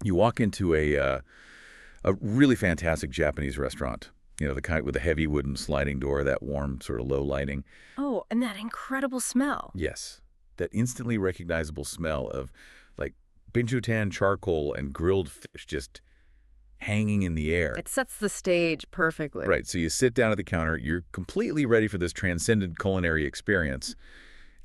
You walk into a really fantastic Japanese restaurant, the kind with the heavy wooden sliding door, that warm sort of low lighting. Oh, and that incredible smell. Yes, that instantly recognizable smell of like binchutan charcoal and grilled fish just hanging in the air. It sets the stage perfectly. Right, so you sit down at the counter, you're completely ready for this transcendent culinary experience,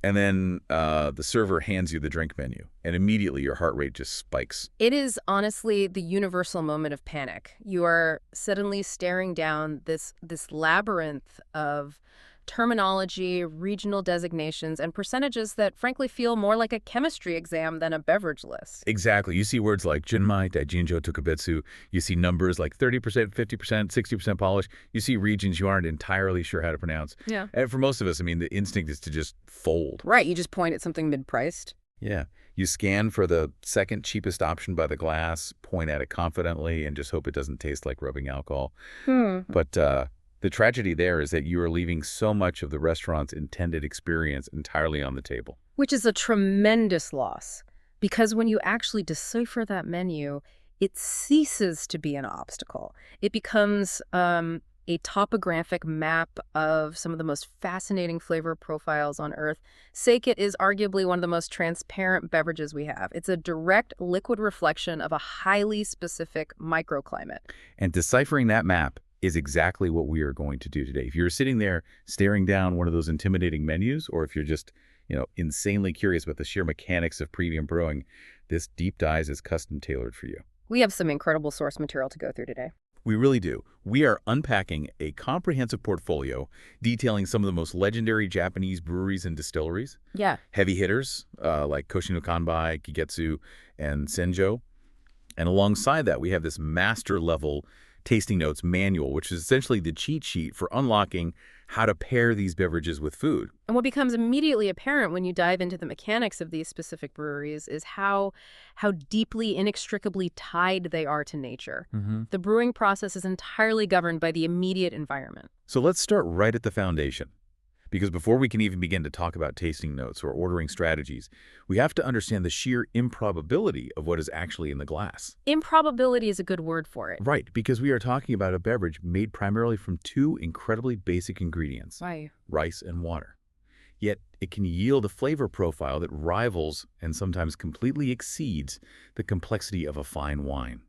and then the server hands you the drink menu, and immediately your heart rate just spikes. It is honestly the universal moment of panic. You are suddenly staring down this labyrinth of terminology, regional designations, and percentages that frankly feel more like a chemistry exam than a beverage list. Exactly. You see words like Junmai, Daiginjo, Tokubetsu. You see numbers like 30%, 50%, 60% polish. You see regions you aren't entirely sure how to pronounce. Yeah. And for most of us, I mean, the instinct is to just fold. Right, you just point at something mid-priced. Yeah. You scan for the second cheapest option by the glass, point at it confidently, and just hope it doesn't taste like rubbing alcohol. But the tragedy there is that you are leaving so much of the restaurant's intended experience entirely on the table. Which is a tremendous loss, because when you actually decipher that menu, it ceases to be an obstacle. It becomes a topographic map of some of the most fascinating flavor profiles on Earth. Sake is arguably one of the most transparent beverages we have. It's a direct liquid reflection of a highly specific microclimate. And deciphering that map is exactly what we are going to do today. If you're sitting there staring down one of those intimidating menus, or if you're just, insanely curious about the sheer mechanics of premium brewing, this deep dive is custom tailored for you. We have some incredible source material to go through today. We really do. We are unpacking a comprehensive portfolio detailing some of the most legendary Japanese breweries and distilleries. Yeah. Heavy hitters like Koshino Kanbai, Kigetsu, and Senjo. And alongside that, we have this master-level tasting notes manual, which is essentially the cheat sheet for unlocking how to pair these beverages with food. And what becomes immediately apparent when you dive into the mechanics of these specific breweries is how deeply, inextricably tied they are to nature. The brewing process is entirely governed by the immediate environment. So let's start right at the foundation. Because before we can even begin to talk about tasting notes or ordering strategies, we have to understand the sheer improbability of what is actually in the glass. Improbability is a good word for it. Right, because we are talking about a beverage made primarily from two incredibly basic ingredients, Why? rice and water. Yet it can yield a flavor profile that rivals and sometimes completely exceeds the complexity of a fine wine.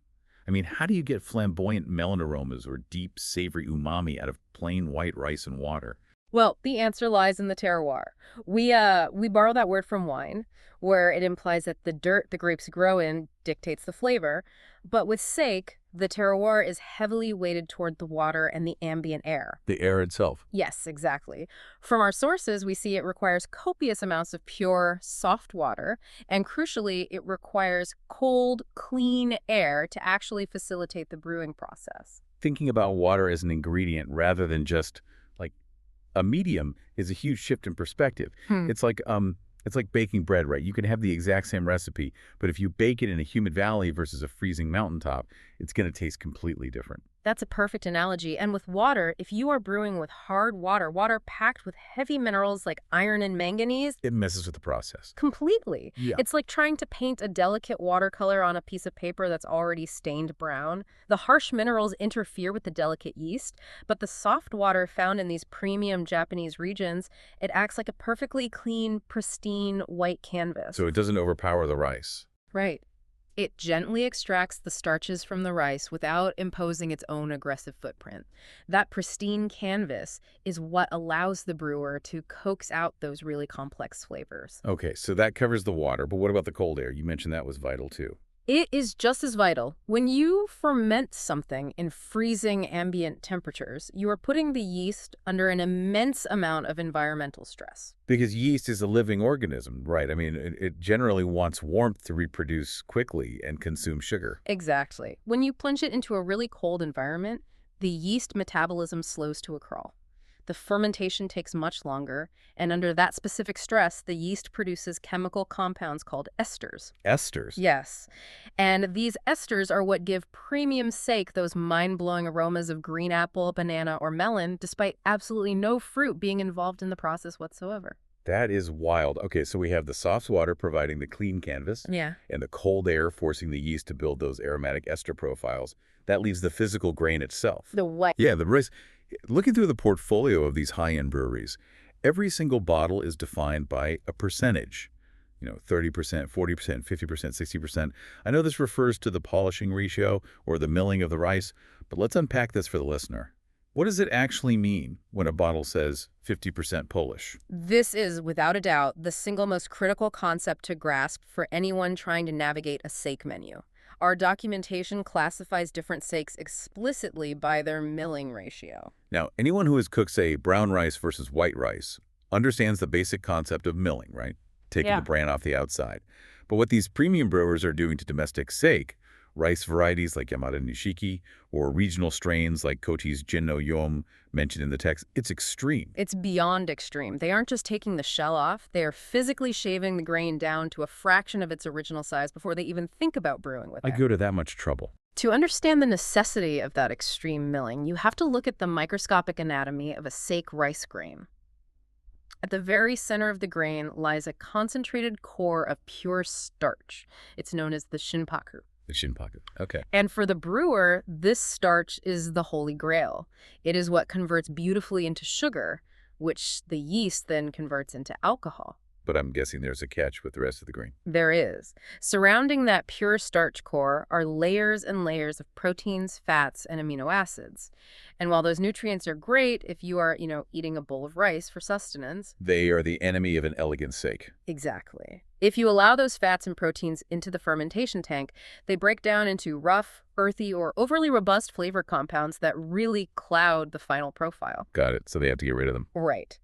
I mean, how do you get flamboyant melon aromas or deep, savory umami out of plain white rice and water? Well, the answer lies in the terroir. We borrow that word from wine, where it implies that the dirt the grapes grow in dictates the flavor. But with sake, the terroir is heavily weighted toward the water and the ambient air. The air itself. Yes, exactly. From our sources, we see it requires copious amounts of pure, soft water, and crucially, it requires cold, clean air to actually facilitate the brewing process. Thinking about water as an ingredient rather than just like a medium is a huge shift in perspective. It's like baking bread, right? You can have the exact same recipe, but if you bake it in a humid valley versus a freezing mountaintop, it's going to taste completely different. That's a perfect analogy. And with water, if you are brewing with hard water packed with heavy minerals like iron and manganese, It messes with the process. completely. Yeah. It's like trying to paint a delicate watercolor on a piece of paper that's already stained brown. The harsh minerals interfere with the delicate yeast, but the soft water found in these premium Japanese regions, it acts like a perfectly clean, pristine white canvas. So it doesn't overpower the rice. Right. It gently extracts the starches from the rice without imposing its own aggressive footprint. That pristine canvas is what allows the brewer to coax out those really complex flavors. Okay, so that covers the water, but what about the cold air? You mentioned that was vital too. It is just as vital. When you ferment something in freezing ambient temperatures, you are putting the yeast under an immense amount of environmental stress. Because yeast is a living organism, right? I mean, it generally wants warmth to reproduce quickly and consume sugar. Exactly. When you plunge it into a really cold environment, the yeast metabolism slows to a crawl. The fermentation takes much longer, and under that specific stress, the yeast produces chemical compounds called esters. Esters. Yes. And these esters are what give premium sake those mind-blowing aromas of green apple, banana, or melon, despite absolutely no fruit being involved in the process whatsoever. That is wild. Okay, so we have the soft water providing the clean canvas Yeah. and the cold air forcing the yeast to build those aromatic ester profiles. That leaves the physical grain itself. The white. Yeah, the rice. Looking through the portfolio of these high-end breweries, every single bottle is defined by a percentage. 30%, 40%, 50%, 60%. I know this refers to the polishing ratio or the milling of the rice, but let's unpack this for the listener. What does it actually mean when a bottle says 50% Polish? This is, without a doubt, the single most critical concept to grasp for anyone trying to navigate a sake menu. Our documentation classifies different sakes explicitly by their milling ratio. Now, anyone who has cooked, say, brown rice versus white rice understands the basic concept of milling, right? Taking the bran off the outside. But what these premium brewers are doing to domestic sake, rice varieties like Yamada Nishiki, or regional strains like Kochi's Jinno Yom mentioned in the text, it's extreme. It's beyond extreme. They aren't just taking the shell off, they are physically shaving the grain down to a fraction of its original size before they even think about brewing with it. I go to that much trouble. To understand the necessity of that extreme milling, you have to look at the microscopic anatomy of a sake rice grain. At the very center of the grain lies a concentrated core of pure starch. It's known as the Shinkaku. The Shinkaku. Okay. And for the brewer, this starch is the holy grail. It is what converts beautifully into sugar, which the yeast then converts into alcohol. But I'm guessing there's a catch with the rest of the grain. There is. Surrounding that pure starch core are layers and layers of proteins, fats, and amino acids. And while those nutrients are great if you are, eating a bowl of rice for sustenance, they are the enemy of an elegant sake. Exactly. If you allow those fats and proteins into the fermentation tank, they break down into rough, earthy, or overly robust flavor compounds that really cloud the final profile. Got it. So they have to get rid of them. Right.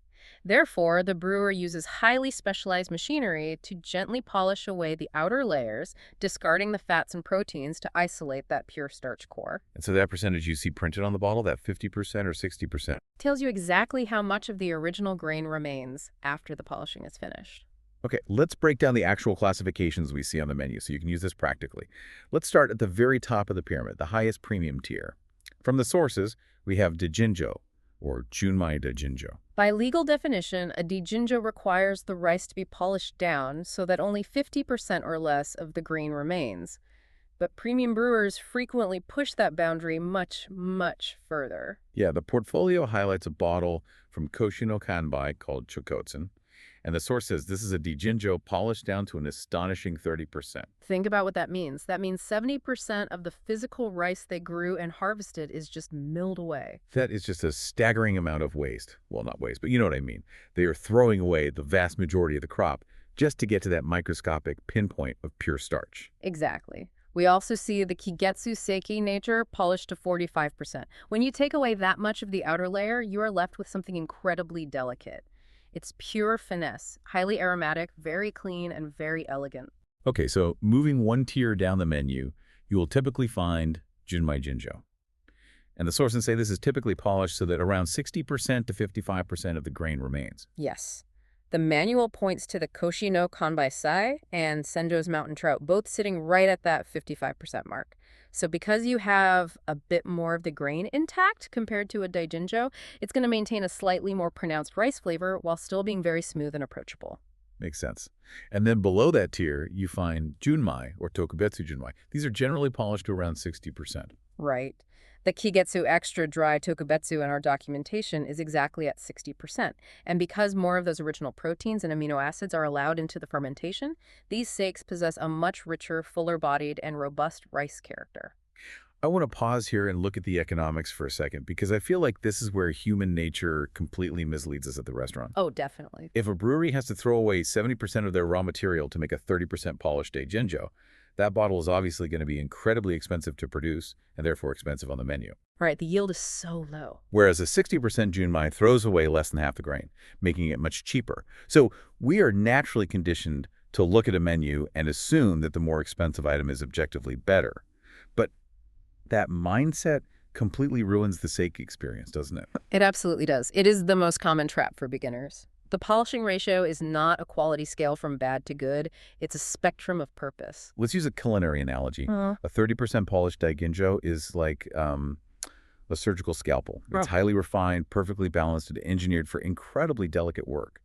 Therefore, the brewer uses highly specialized machinery to gently polish away the outer layers, discarding the fats and proteins to isolate that pure starch core. And so that percentage you see printed on the bottle, that 50% or 60%? Tells you exactly how much of the original grain remains after the polishing is finished. Okay, let's break down the actual classifications we see on the menu so you can use this practically. Let's start at the very top of the pyramid, the highest premium tier. From the sources, we have Daiginjo, or Junmai Daiginjo. By legal definition, a Daiginjo requires the rice to be polished down so that only 50% or less of the grain remains. But premium brewers frequently push that boundary much, much further. Yeah, the portfolio highlights a bottle from Koshi no Kanbai called Chokotsun. And the source says this is a Daiginjo polished down to an astonishing 30%. Think about what that means. That means 70% of the physical rice they grew and harvested is just milled away. That is just a staggering amount of waste. Well, not waste, but you know what I mean. They are throwing away the vast majority of the crop just to get to that microscopic pinpoint of pure starch. Exactly. We also see the Kigetsu Seiki nature polished to 45%. When you take away that much of the outer layer, you are left with something incredibly delicate. It's pure finesse, highly aromatic, very clean, and very elegant. Okay, so moving one tier down the menu, you will typically find Junmai Jinjo. And the sources say this is typically polished so that around 60% to 55% of the grain remains. Yes. The manual points to the Koshi no Kanbai Sai and Senjo's Mountain Trout, both sitting right at that 55% mark. So because you have a bit more of the grain intact compared to a Daiginjo, it's going to maintain a slightly more pronounced rice flavor while still being very smooth and approachable. Makes sense. And then below that tier, you find Junmai or Tokubetsu Junmai. These are generally polished to around 60%. Right. The Kigetsu Extra Dry Tokubetsu in our documentation is exactly at 60%. And because more of those original proteins and amino acids are allowed into the fermentation, these sakes possess a much richer, fuller-bodied, and robust rice character. I want to pause here and look at the economics for a second because I feel like this is where human nature completely misleads us at the restaurant. Oh, definitely. If a brewery has to throw away 70% of their raw material to make a 30% polished Daiginjo, that bottle is obviously going to be incredibly expensive to produce and therefore expensive on the menu. Right, the yield is so low. Whereas a 60% Junmai throws away less than half the grain, making it much cheaper. So we are naturally conditioned to look at a menu and assume that the more expensive item is objectively better. But that mindset completely ruins the sake experience, doesn't it? It absolutely does. It is the most common trap for beginners. The polishing ratio is not a quality scale from bad to good. It's a spectrum of purpose. Let's use a culinary analogy. A 30% polished Daiginjo is like a surgical scalpel. It's highly refined, perfectly balanced, and engineered for incredibly delicate work.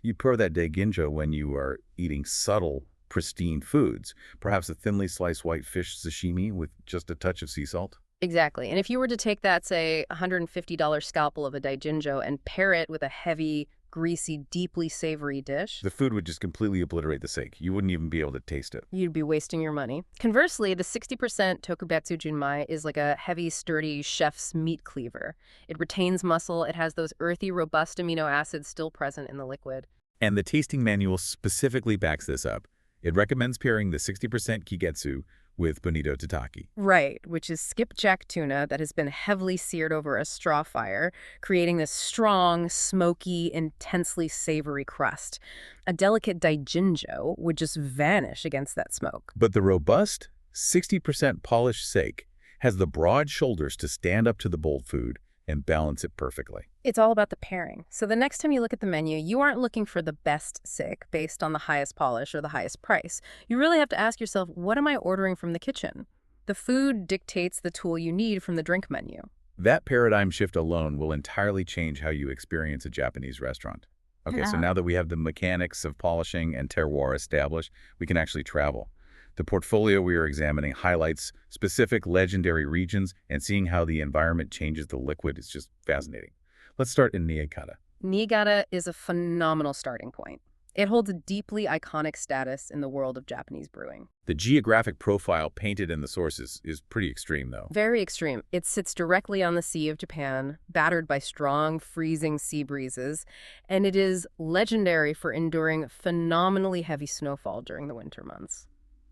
You pour that Daiginjo when you are eating subtle, pristine foods, perhaps a thinly sliced white fish sashimi with just a touch of sea salt. Exactly. And if you were to take that, say, $150 scalpel of a Daiginjo and pair it with a heavy, greasy, deeply savory dish, The food would just completely obliterate the sake. You wouldn't even be able to taste it. you'd be wasting your money. Conversely, the 60% Tokubetsu Junmai is like a heavy, sturdy chef's meat cleaver. It retains muscle, it has those earthy, robust amino acids still present in the liquid. And the tasting manual specifically backs this up. It recommends pairing the 60% Kigetsu with Bonito Tataki. Right, which is skipjack tuna that has been heavily seared over a straw fire, creating this strong, smoky, intensely savory crust. A delicate Daiginjo would just vanish against that smoke. But the robust, 60% polished sake has the broad shoulders to stand up to the bold food and balance it perfectly. It's all about the pairing. So the next time you look at the menu, you aren't looking for the best sake based on the highest polish or the highest price. You really have to ask yourself, what am I ordering from the kitchen? The food dictates the tool you need from the drink menu. That paradigm shift alone will entirely change how you experience a Japanese restaurant. Okay, so Yeah. now that we have the mechanics of polishing and terroir established, we can actually travel. The portfolio we are examining highlights specific legendary regions, and seeing how the environment changes the liquid is just fascinating. Let's start in Niigata. Niigata is a phenomenal starting point. It holds a deeply iconic status in the world of Japanese brewing. The geographic profile painted in the sources is pretty extreme, though. Very extreme. It sits directly on the Sea of Japan, battered by strong, freezing sea breezes, and it is legendary for enduring phenomenally heavy snowfall during the winter months.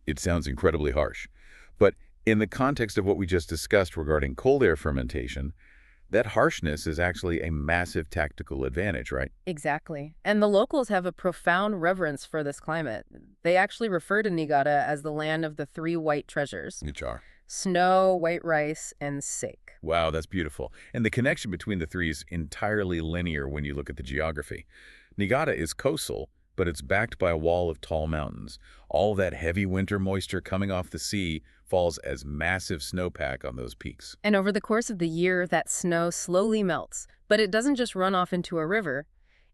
It sounds incredibly harsh. But in the context of what we just discussed regarding cold air fermentation, that harshness is actually a massive tactical advantage, right? Exactly. And the locals have a profound reverence for this climate. They actually refer to Niigata as the land of the three white treasures: Which are. snow, white rice, and sake. Wow, that's beautiful. And the connection between the three is entirely linear when you look at the geography. Niigata is coastal, but it's backed by a wall of tall mountains. All that heavy winter moisture coming off the sea falls as massive snowpack on those peaks. And over the course of the year, that snow slowly melts. But it doesn't just run off into a river.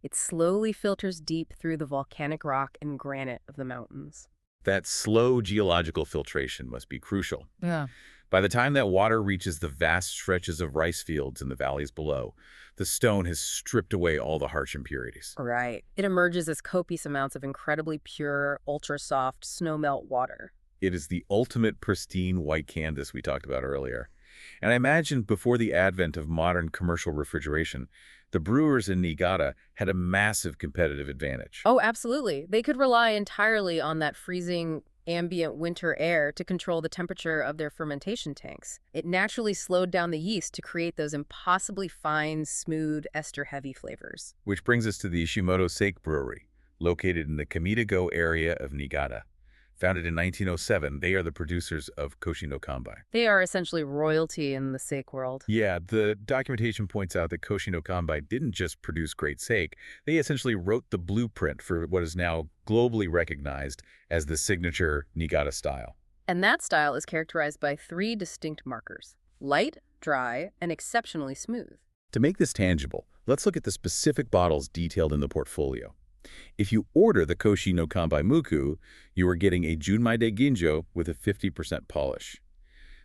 It slowly filters deep through the volcanic rock and granite of the mountains. That slow geological filtration must be crucial. Yeah. By the time that water reaches the vast stretches of rice fields in the valleys below, the stone has stripped away all the harsh impurities. Right. It emerges as copious amounts of incredibly pure, ultra-soft snowmelt water. It is the ultimate pristine white canvas we talked about earlier. And I imagine before the advent of modern commercial refrigeration, the brewers in Niigata had a massive competitive advantage. Oh, absolutely. They could rely entirely on that freezing ambient winter air to control the temperature of their fermentation tanks. It naturally slowed down the yeast to create those impossibly fine, smooth, ester-heavy flavors. Which brings us to the Ishimoto Sake Brewery, located in the Kamidago area of Niigata. Founded in 1907, they are the producers of Koshi no Kanbai. They are essentially royalty in the sake world. Yeah, the documentation points out that Koshi no Kanbai didn't just produce great sake, they essentially wrote the blueprint for what is now globally recognized as the signature Niigata style. And that style is characterized by three distinct markers: light, dry, and exceptionally smooth. To make this tangible, let's look at the specific bottles detailed in the portfolio. If you order the Koshi no Kanbai Muku, you are getting a Junmai Daiginjo with a 50% polish.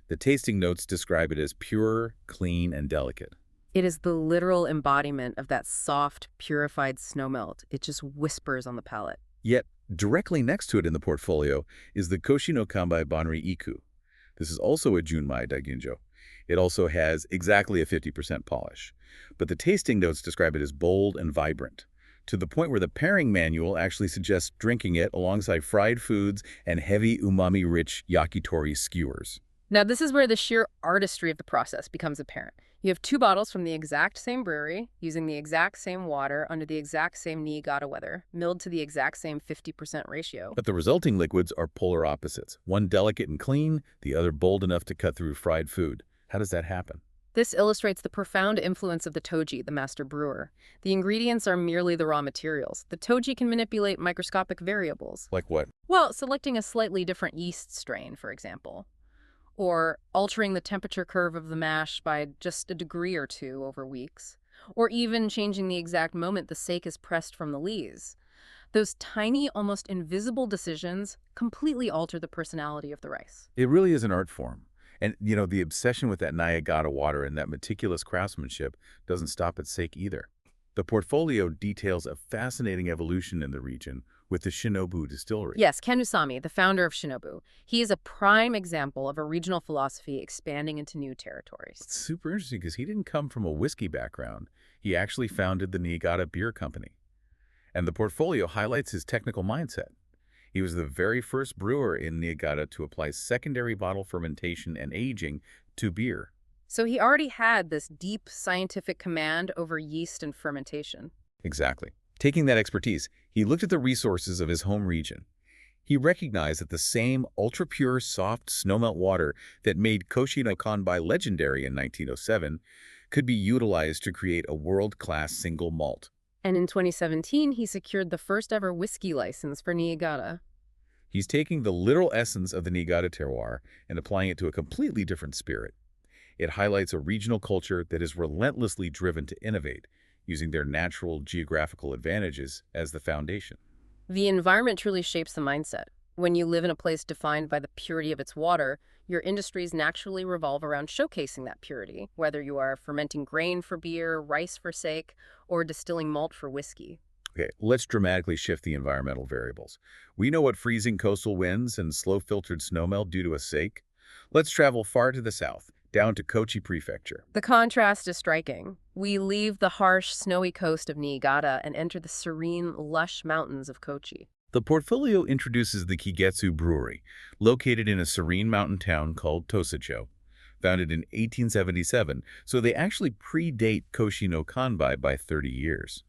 The tasting notes describe it as pure, clean, and delicate. It is the literal embodiment of that soft, purified snowmelt. It just whispers on the palate. Yet, directly next to it in the portfolio is the Koshi no Kanbai Banri Iku. This is also a Junmai Daiginjo. It also has exactly a 50% polish. But the tasting notes describe it as bold and vibrant, to the point where the pairing manual actually suggests drinking it alongside fried foods and heavy umami-rich yakitori skewers. Now, this is where the sheer artistry of the process becomes apparent. You have two bottles from the exact same brewery, using the exact same water under the exact same Niigata weather, milled to the exact same 50% ratio. But the resulting liquids are polar opposites. One delicate and clean, the other bold enough to cut through fried food. How does that happen? This illustrates the profound influence of the toji, the master brewer. The ingredients are merely the raw materials. The toji can manipulate microscopic variables. Like what? Well, selecting a slightly different yeast strain, for example, or altering the temperature curve of the mash by just a degree or two over weeks, or even changing the exact moment the sake is pressed from the lees. Those tiny, almost invisible decisions completely alter the personality of the rice. It really is an art form. And, the obsession with that Niagara water and that meticulous craftsmanship doesn't stop at sake either. The portfolio details a fascinating evolution in the region with the Shinobu distillery. Yes, Ken Usami, the founder of Shinobu, he is a prime example of a regional philosophy expanding into new territories. It's super interesting because he didn't come from a whiskey background. He actually founded the Niigata Beer Company. And the portfolio highlights his technical mindset. He was the very first brewer in Niigata to apply secondary bottle fermentation and aging to beer. So he already had this deep scientific command over yeast and fermentation. Exactly. Taking that expertise, he looked at the resources of his home region. He recognized that the same ultra-pure, soft snowmelt water that made Koshi no Kanbai legendary in 1907 could be utilized to create a world-class single malt. And in 2017, he secured the first ever whiskey license for Niigata. He's taking the literal essence of the Niigata terroir and applying it to a completely different spirit. It highlights a regional culture that is relentlessly driven to innovate, using their natural geographical advantages as the foundation. The environment truly shapes the mindset. When you live in a place defined by the purity of its water, your industries naturally revolve around showcasing that purity, whether you are fermenting grain for beer, rice for sake, or distilling malt for whiskey. Okay, let's dramatically shift the environmental variables. We know what freezing coastal winds and slow-filtered snowmelt do to a sake. Let's travel far to the south, down to Kochi Prefecture. The contrast is striking. We leave the harsh, snowy coast of Niigata and enter the serene, lush mountains of Kochi. The portfolio introduces the Kigetsu Brewery, located in a serene mountain town called Tosacho, founded in 1877, so they actually predate Koshi no Kanbai by 30 years.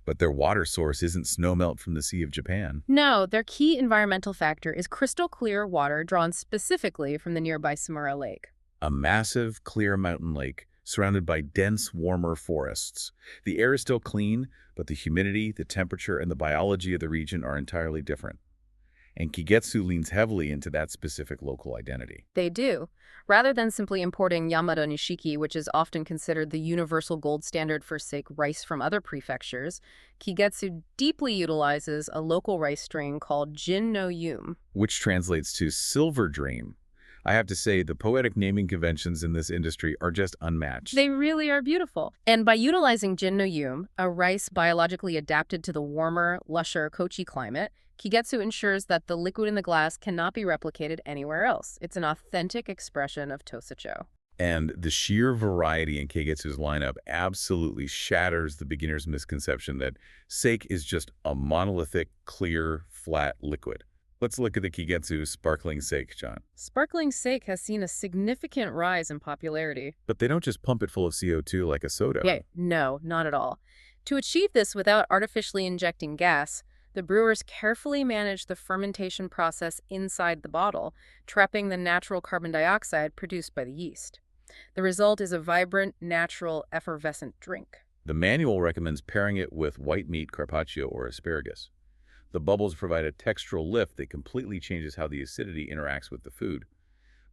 But their water source isn't snowmelt from the Sea of Japan. No, their key environmental factor is crystal clear water drawn specifically from the nearby Samura Lake. A massive, clear mountain lake surrounded by dense, warmer forests. The air is still clean, but the humidity, the temperature, and the biology of the region are entirely different. And Kigetsu leans heavily into that specific local identity. They do. Rather than simply importing Yamada Nishiki, which is often considered the universal gold standard for sake rice from other prefectures, Kigetsu deeply utilizes a local rice strain called Jin no Yum, which translates to silver dream. I have to say, the poetic naming conventions in this industry are just unmatched. They really are beautiful. And by utilizing Jin no Yum, a rice biologically adapted to the warmer, lusher Kochi climate, Kigetsu ensures that the liquid in the glass cannot be replicated anywhere else. It's an authentic expression of Tosacho. And the sheer variety in Kigetsu's lineup absolutely shatters the beginner's misconception that sake is just a monolithic, clear, flat liquid. Let's look at the Kigetsu Sparkling Sake, John. Sparkling sake has seen a significant rise in popularity. But they don't just pump it full of CO2 like a soda. Yeah, no, not at all. To achieve this without artificially injecting gas, the brewers carefully manage the fermentation process inside the bottle, trapping the natural carbon dioxide produced by the yeast. The result is a vibrant, natural, effervescent drink. The manual recommends pairing it with white meat, carpaccio, or asparagus. The bubbles provide a textural lift that completely changes how the acidity interacts with the food.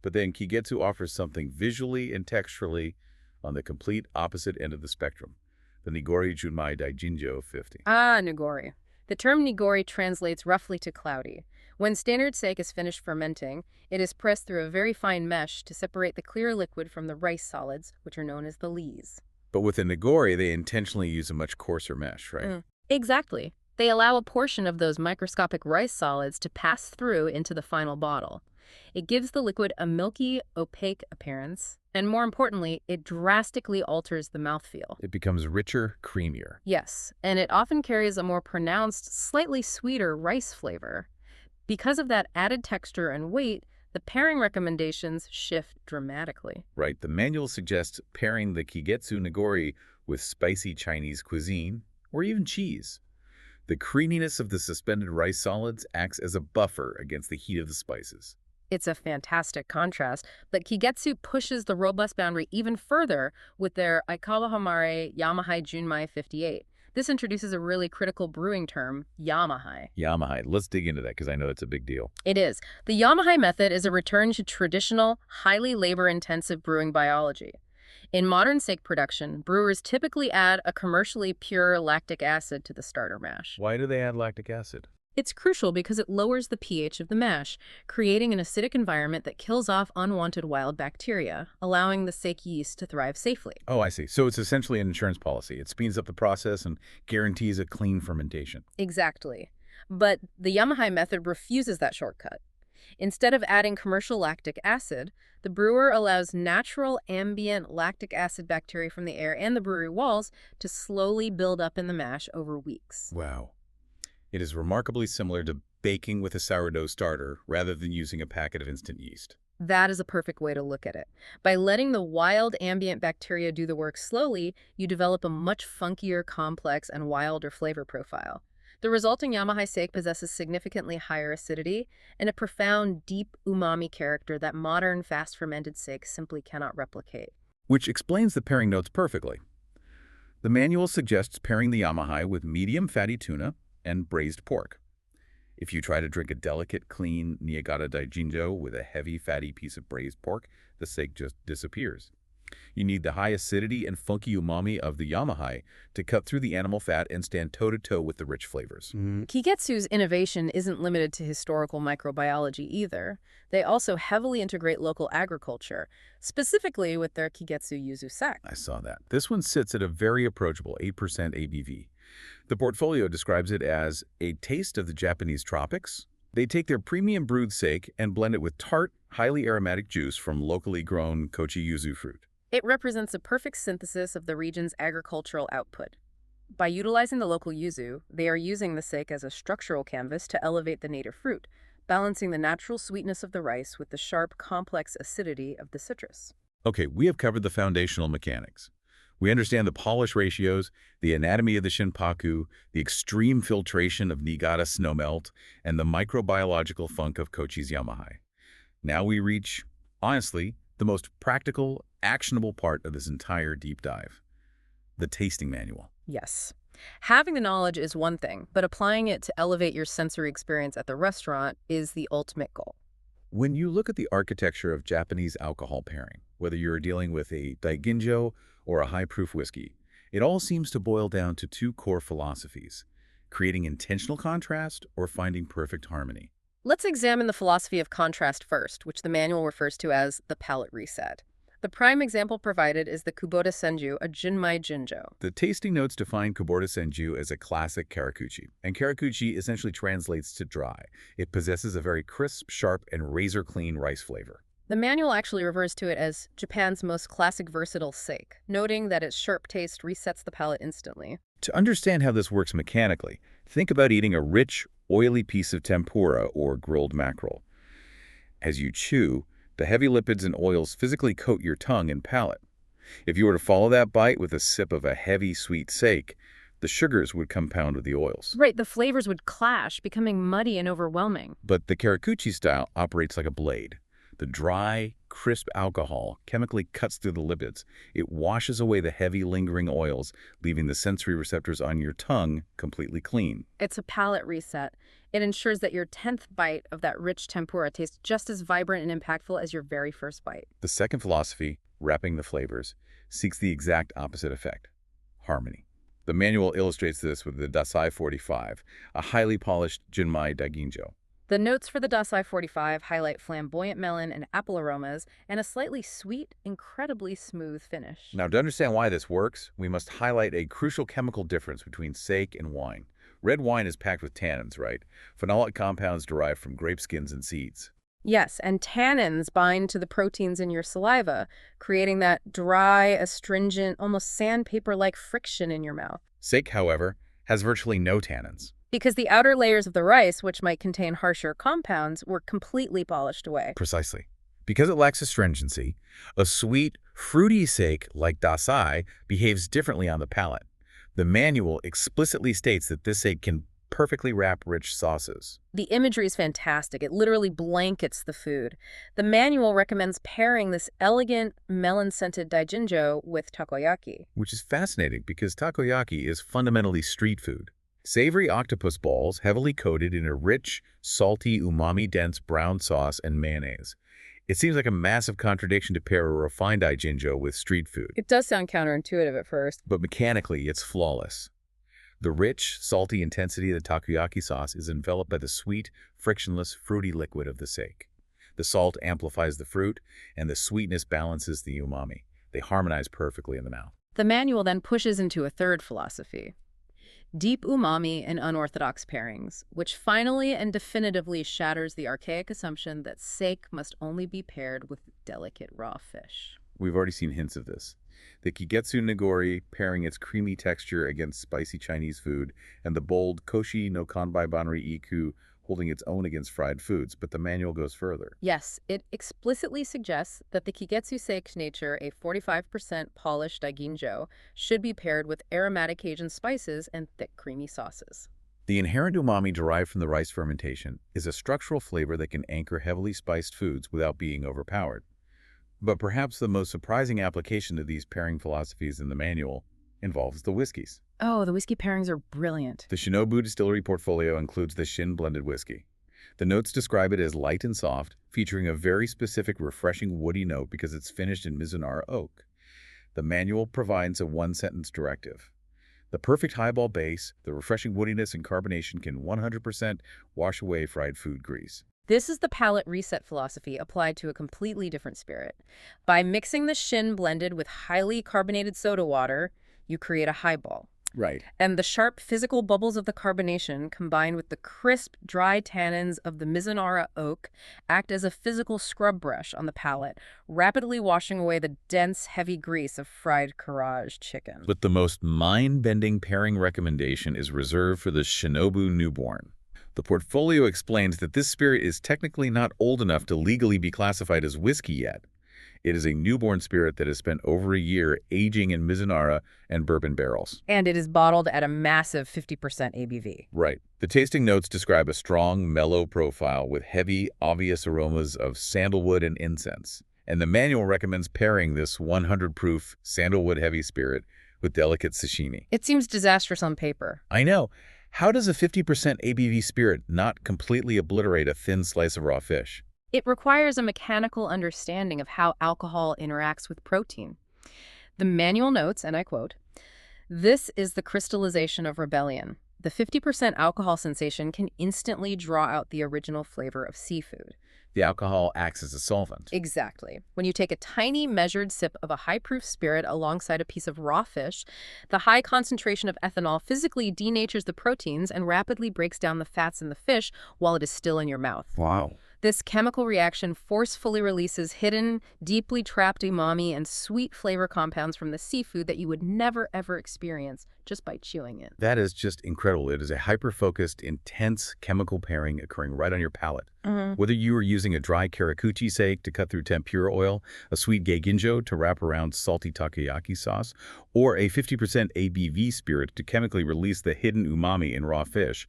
But then Kigetsu offers something visually and texturally on the complete opposite end of the spectrum, the Nigori Junmai Daiginjo 50. Ah, Nigori. The term Nigori translates roughly to cloudy. When standard sake is finished fermenting, it is pressed through a very fine mesh to separate the clear liquid from the rice solids, which are known as the lees. But with the Nigori, they intentionally use a much coarser mesh, right? Exactly. They allow a portion of those microscopic rice solids to pass through into the final bottle. It gives the liquid a milky, opaque appearance, and more importantly, it drastically alters the mouthfeel. It becomes richer, creamier. Yes, and it often carries a more pronounced, slightly sweeter rice flavor. Because of that added texture and weight, the pairing recommendations shift dramatically. Right. The manual suggests pairing the Kigetsu Nigori with spicy Chinese cuisine or even cheese. The creaminess of the suspended rice solids acts as a buffer against the heat of the spices. It's a fantastic contrast, but Kigetsu pushes the robust boundary even further with their Ikawahamare Yamahai Junmai 58. This introduces a really critical brewing term, Yamahai. Yamahai. Let's dig into that because I know it's a big deal. It is. The Yamahai method is a return to traditional, highly labor-intensive brewing biology. In modern steak production, brewers typically add a commercially pure lactic acid to the starter mash. Why do they add lactic acid? It's crucial because it lowers the pH of the mash, creating an acidic environment that kills off unwanted wild bacteria, allowing the steak yeast to thrive safely. Oh, I see. So it's essentially an insurance policy. It speeds up the process and guarantees a clean fermentation. Exactly. But the Yamahai method refuses that shortcut. Instead of adding commercial lactic acid, the brewer allows natural ambient lactic acid bacteria from the air and the brewery walls to slowly build up in the mash over weeks. Wow. It is remarkably similar to baking with a sourdough starter rather than using a packet of instant yeast. That is a perfect way to look at it. By letting the wild ambient bacteria do the work slowly, you develop a much funkier, complex, and wilder flavor profile. The resulting Yamahai steak possesses significantly higher acidity and a profound, deep umami character that modern, fast-fermented steaks simply cannot replicate. Which explains the pairing notes perfectly. The manual suggests pairing the Yamahai with medium fatty tuna and braised pork. If you try to drink a delicate, clean Niigata Daiginjo with a heavy, fatty piece of braised pork, the steak just disappears. You need the high acidity and funky umami of the Yamahai to cut through the animal fat and stand toe-to-toe with the rich flavors. Kigetsu's innovation isn't limited to historical microbiology either. They also heavily integrate local agriculture, specifically with their Kigetsu Yuzu Sake. I saw that. This one sits at a very approachable 8% ABV. The portfolio describes it as a taste of the Japanese tropics. They take their premium brewed sake and blend it with tart, highly aromatic juice from locally grown Kochi yuzu fruit. It represents a perfect synthesis of the region's agricultural output. By utilizing the local yuzu, they are using the sake as a structural canvas to elevate the native fruit, balancing the natural sweetness of the rice with the sharp, complex acidity of the citrus. Okay, we have covered the foundational mechanics. We understand the polish ratios, the anatomy of the Shinkaku, the extreme filtration of Niigata snowmelt, and the microbiological funk of Kochi's Yamahai. Now we reach, honestly, the most practical, actionable part of this entire deep dive, the tasting manual. Yes. Having the knowledge is one thing, but applying it to elevate your sensory experience at the restaurant is the ultimate goal. When you look at the architecture of Japanese alcohol pairing, whether you're dealing with a Daiginjo or a high-proof whiskey, it all seems to boil down to two core philosophies: creating intentional contrast or finding perfect harmony. Let's examine the philosophy of contrast first, which the manual refers to as the palate reset. The prime example provided is the Kubota Senju, a Junmai Jinjo. The tasting notes define Kubota Senju as a classic karakuchi, and karakuchi essentially translates to dry. It possesses a very crisp, sharp, and razor-clean rice flavor. The manual actually refers to it as Japan's most classic versatile sake, noting that its sharp taste resets the palate instantly. To understand how this works mechanically, think about eating a rich, oily piece of tempura or grilled mackerel. As you chew, the heavy lipids and oils physically coat your tongue and palate. If you were to follow that bite with a sip of a heavy, sweet sake, the sugars would compound with the oils. Right, the flavors would clash, becoming muddy and overwhelming. But the karakuchi style operates like a blade. The dry, crisp alcohol chemically cuts through the lipids. It washes away the heavy, lingering oils, leaving the sensory receptors on your tongue completely clean. It's a palate reset. It ensures that your 10th bite of that rich tempura tastes just as vibrant and impactful as your very first bite. The second philosophy, wrapping the flavors, seeks the exact opposite effect: harmony. The manual illustrates this with the Dasai 45, a highly polished Junmai Daiginjo. The notes for the Dasai 45 highlight flamboyant melon and apple aromas and a slightly sweet, incredibly smooth finish. Now, to understand why this works, we must highlight a crucial chemical difference between sake and wine. Red wine is packed with tannins, right? Phenolic compounds derived from grape skins and seeds. Yes, and tannins bind to the proteins in your saliva, creating that dry, astringent, almost sandpaper-like friction in your mouth. Sake, however, has virtually no tannins. Because the outer layers of the rice, which might contain harsher compounds, were completely polished away. Precisely. Because it lacks astringency, a sweet, fruity sake like Dasai behaves differently on the palate. The manual explicitly states that this sake can perfectly wrap rich sauces. The imagery is fantastic. It literally blankets the food. The manual recommends pairing this elegant, melon-scented Daiginjo with takoyaki. Which is fascinating because takoyaki is fundamentally street food. Savory octopus balls heavily coated in a rich, salty, umami-dense brown sauce and mayonnaise. It seems like a massive contradiction to pair a refined Daiginjo with street food, It does sound counterintuitive at first. but mechanically it's flawless. The rich, salty intensity of the takoyaki sauce is enveloped by the sweet, frictionless, fruity liquid of the sake. The salt amplifies the fruit, and the sweetness balances the umami. They harmonize perfectly in the mouth. The manual then pushes into a third philosophy: deep umami and unorthodox pairings, which finally and definitively shatters the archaic assumption that sake must only be paired with delicate raw fish. We've already seen hints of this. The Kigetsu Nigori pairing its creamy texture against spicy Chinese food, and the bold Koshi no Kanbai Banri Iku holding its own against fried foods, but the manual goes further. Yes, it explicitly suggests that the Kigetsu sake nature, a 45% polished Daiginjo, should be paired with aromatic Cajun spices and thick creamy sauces. The inherent umami derived from the rice fermentation is a structural flavor that can anchor heavily spiced foods without being overpowered. But perhaps the most surprising application of these pairing philosophies in the manual involves the whiskeys. Oh, the whiskey pairings are brilliant. The Shinobu distillery portfolio includes the Shin blended whiskey. The notes describe it as light and soft, featuring a very specific refreshing woody note because it's finished in Mizunara oak. The manual provides a one-sentence directive. The perfect highball base, the refreshing woodiness and carbonation can 100% wash away fried food grease. This is the palate reset philosophy applied to a completely different spirit. By mixing the Shin blended with highly carbonated soda water, you create a highball. Right. And the sharp physical bubbles of the carbonation, combined with the crisp, dry tannins of the Mizunara oak, act as a physical scrub brush on the palate, rapidly washing away the dense, heavy grease of fried Karaage chicken. But the most mind-bending pairing recommendation is reserved for the Shinobu newborn. The portfolio explains that this spirit is technically not old enough to legally be classified as whiskey yet. It is a newborn spirit that has spent over a year aging in Mizunara and bourbon barrels. And it is bottled at a massive 50% ABV. Right. The tasting notes describe a strong, mellow profile with heavy, obvious aromas of sandalwood and incense. And the manual recommends pairing this 100-proof sandalwood-heavy spirit with delicate sashimi. It seems disastrous on paper. I know. How does a 50% ABV spirit not completely obliterate a thin slice of raw fish? It requires a mechanical understanding of how alcohol interacts with protein. The manual notes, and I quote, "This is the crystallization of rebellion. The 50% alcohol sensation can instantly draw out the original flavor of seafood." The alcohol acts as a solvent. Exactly. When you take a tiny measured sip of a high-proof spirit alongside a piece of raw fish, the high concentration of ethanol physically denatures the proteins and rapidly breaks down the fats in the fish while it is still in your mouth. Wow. This chemical reaction forcefully releases hidden, deeply trapped umami and sweet flavor compounds from the seafood that you would never, ever experience just by chewing it. That is just incredible. It is a hyper-focused, intense chemical pairing occurring right on your palate. Whether you are using a dry karakuchi sake to cut through tempura oil, a sweet Daiginjo to wrap around salty takoyaki sauce, or a 50% ABV spirit to chemically release the hidden umami in raw fish,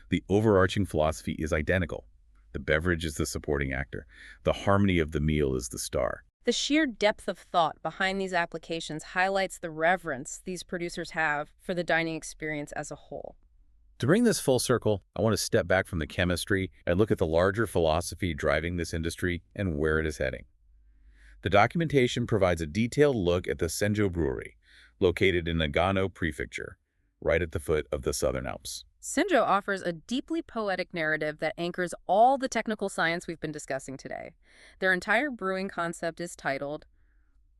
the overarching philosophy is identical. The beverage is the supporting actor. The harmony of the meal is the star. The sheer depth of thought behind these applications highlights the reverence these producers have for the dining experience as a whole. To bring this full circle, I want to step back from the chemistry and look at the larger philosophy driving this industry and where it is heading. The documentation provides a detailed look at the Senjo Brewery, located in Nagano Prefecture, right at the foot of the Southern Alps. Senjo offers a deeply poetic narrative that anchors all the technical science we've been discussing today. Their entire brewing concept is titled,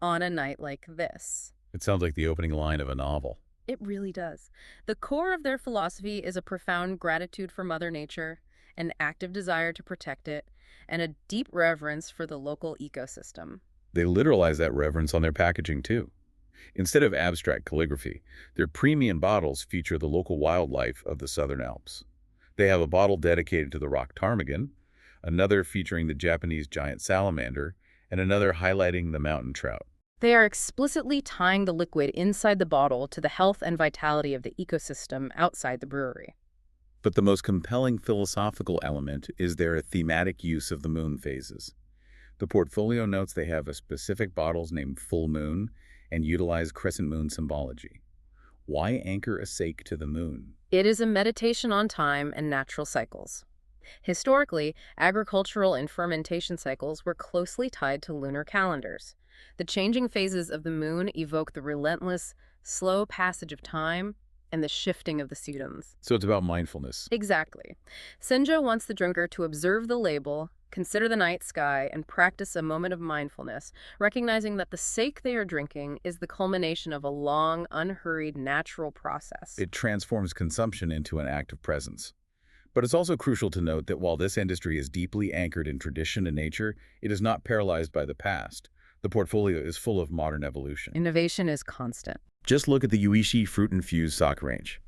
"On a Night Like This." It sounds like the opening line of a novel. It really does. The core of their philosophy is a profound gratitude for Mother Nature, an active desire to protect it, and a deep reverence for the local ecosystem. They literalize that reverence on their packaging, too. Instead of abstract calligraphy, their premium bottles feature the local wildlife of the Southern Alps. They have a bottle dedicated to the rock ptarmigan, another featuring the Japanese giant salamander, and another highlighting the mountain trout. They are explicitly tying the liquid inside the bottle to the health and vitality of the ecosystem outside the brewery. But the most compelling philosophical element is their thematic use of the moon phases. The portfolio notes they have a specific bottles named Full Moon and utilize crescent moon symbology. Why anchor a sake to the moon? It is a meditation on time and natural cycles. Historically, agricultural and fermentation cycles were closely tied to lunar calendars. The changing phases of the moon evoke the relentless, slow passage of time and the shifting of the seasons. So it's about mindfulness. Exactly. Senjo wants the drinker to observe the label, consider the night sky, and practice a moment of mindfulness, recognizing that the sake they are drinking is the culmination of a long, unhurried, natural process. It transforms consumption into an act of presence. But it's also crucial to note that while this industry is deeply anchored in tradition and nature, it is not paralyzed by the past. The portfolio is full of modern evolution. Innovation is constant. Just look at the Uishi fruit-infused sake range.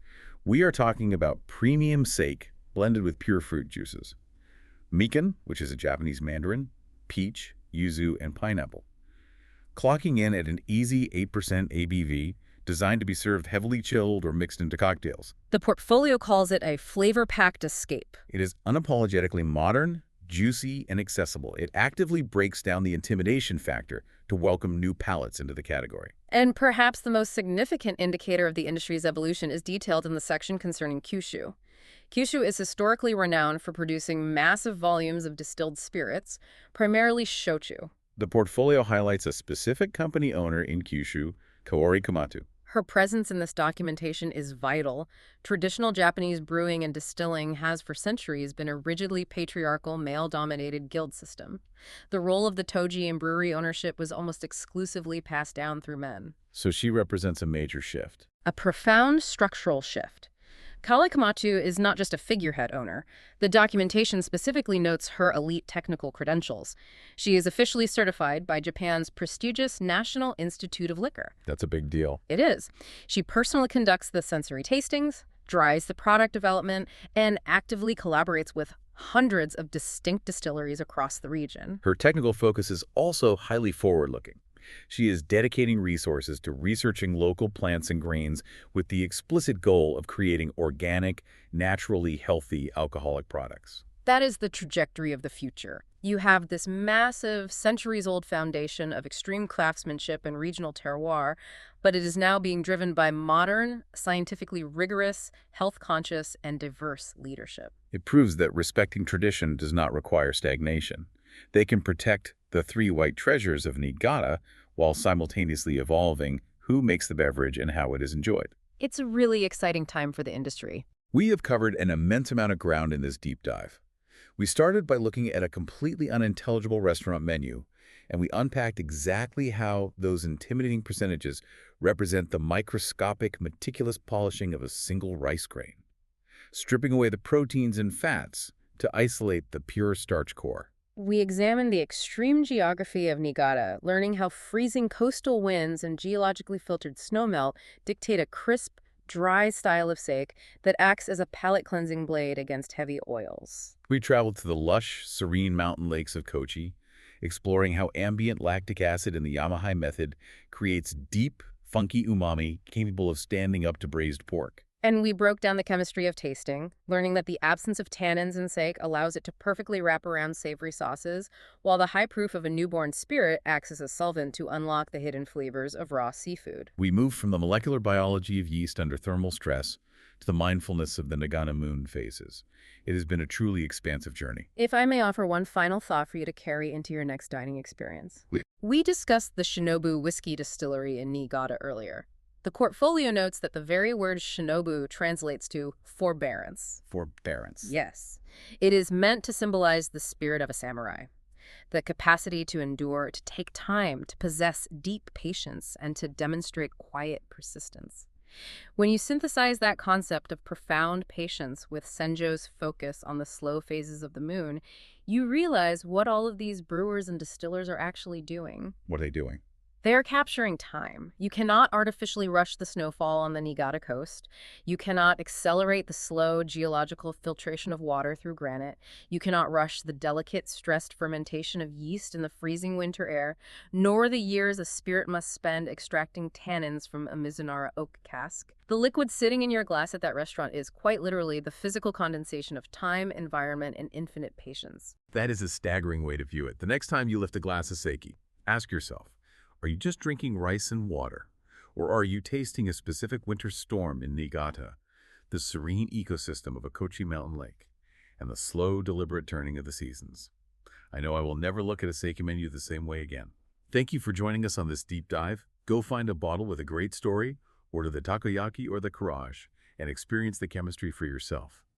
We are talking about premium sake blended with pure fruit juices. Mikan, which is a Japanese mandarin, peach, yuzu, and pineapple. Clocking in at an easy 8% ABV, designed to be served heavily chilled or mixed into cocktails. The portfolio calls it a flavor-packed escape. It is unapologetically modern, juicy, and accessible. It actively breaks down the intimidation factor to welcome new palates into the category. And perhaps the most significant indicator of the industry's evolution is detailed in the section concerning Kyushu. Kyushu is historically renowned for producing massive volumes of distilled spirits, primarily shochu. The portfolio highlights a specific company owner in Kyushu, Kaori Kumatu. Her presence in this documentation is vital. Traditional Japanese brewing and distilling has for centuries been a rigidly patriarchal, male-dominated guild system. The role of the toji in brewery ownership was almost exclusively passed down through men. So she represents a major shift. A profound structural shift. Kaori Kumatu is not just a figurehead owner. The documentation specifically notes her elite technical credentials. She is officially certified by Japan's prestigious National Institute of Liquor. That's a big deal. It is. She personally conducts the sensory tastings, drives the product development, and actively collaborates with hundreds of distinct distilleries across the region. Her technical focus is also highly forward-looking. She is dedicating resources to researching local plants and grains with the explicit goal of creating organic, naturally healthy alcoholic products. That is the trajectory of the future. You have this massive, centuries-old foundation of extreme craftsmanship and regional terroir, but it is now being driven by modern, scientifically rigorous, health-conscious, and diverse leadership. It proves that respecting tradition does not require stagnation. They can protect the three white treasures of Niigata while simultaneously evolving who makes the beverage and how it is enjoyed. It's a really exciting time for the industry. We have covered an immense amount of ground in this deep dive. We started by looking at a completely unintelligible restaurant menu, and we unpacked exactly how those intimidating percentages represent the microscopic, meticulous polishing of a single rice grain, stripping away the proteins and fats to isolate the pure starch core. We examined the extreme geography of Niigata, learning how freezing coastal winds and geologically filtered snowmelt dictate a crisp, dry style of sake that acts as a palate-cleansing blade against heavy oils. We traveled to the lush, serene mountain lakes of Kochi, exploring how ambient lactic acid in the Yamahai method creates deep, funky umami capable of standing up to braised pork. And we broke down the chemistry of tasting, learning that the absence of tannins in sake allows it to perfectly wrap around savory sauces, while the high proof of a newborn spirit acts as a solvent to unlock the hidden flavors of raw seafood. We moved from the molecular biology of yeast under thermal stress to the mindfulness of the Nagano moon phases. It has been a truly expansive journey. If I may offer one final thought for you to carry into your next dining experience. We discussed the Shinobu whiskey distillery in Niigata earlier. The portfolio notes that the very word shinobu translates to forbearance. Forbearance. Yes. It is meant to symbolize the spirit of a samurai, the capacity to endure, to take time, to possess deep patience, and to demonstrate quiet persistence. When you synthesize that concept of profound patience with Senjo's focus on the slow phases of the moon, you realize what all of these brewers and distillers are actually doing. What are they doing? They are capturing time. You cannot artificially rush the snowfall on the Niigata coast. You cannot accelerate the slow geological filtration of water through granite. You cannot rush the delicate, stressed fermentation of yeast in the freezing winter air, nor the years a spirit must spend extracting tannins from a Mizunara oak cask. The liquid sitting in your glass at that restaurant is quite literally the physical condensation of time, environment, and infinite patience. That is a staggering way to view it. The next time you lift a glass of sake, ask yourself, are you just drinking rice and water? Or are you tasting a specific winter storm in Niigata, the serene ecosystem of a Kochi mountain lake? and the slow, deliberate turning of the seasons. I know I will never look at a sake menu the same way again. Thank you for joining us on this deep dive. Go find a bottle with a great story, order the takoyaki or the karaage, and experience the chemistry for yourself.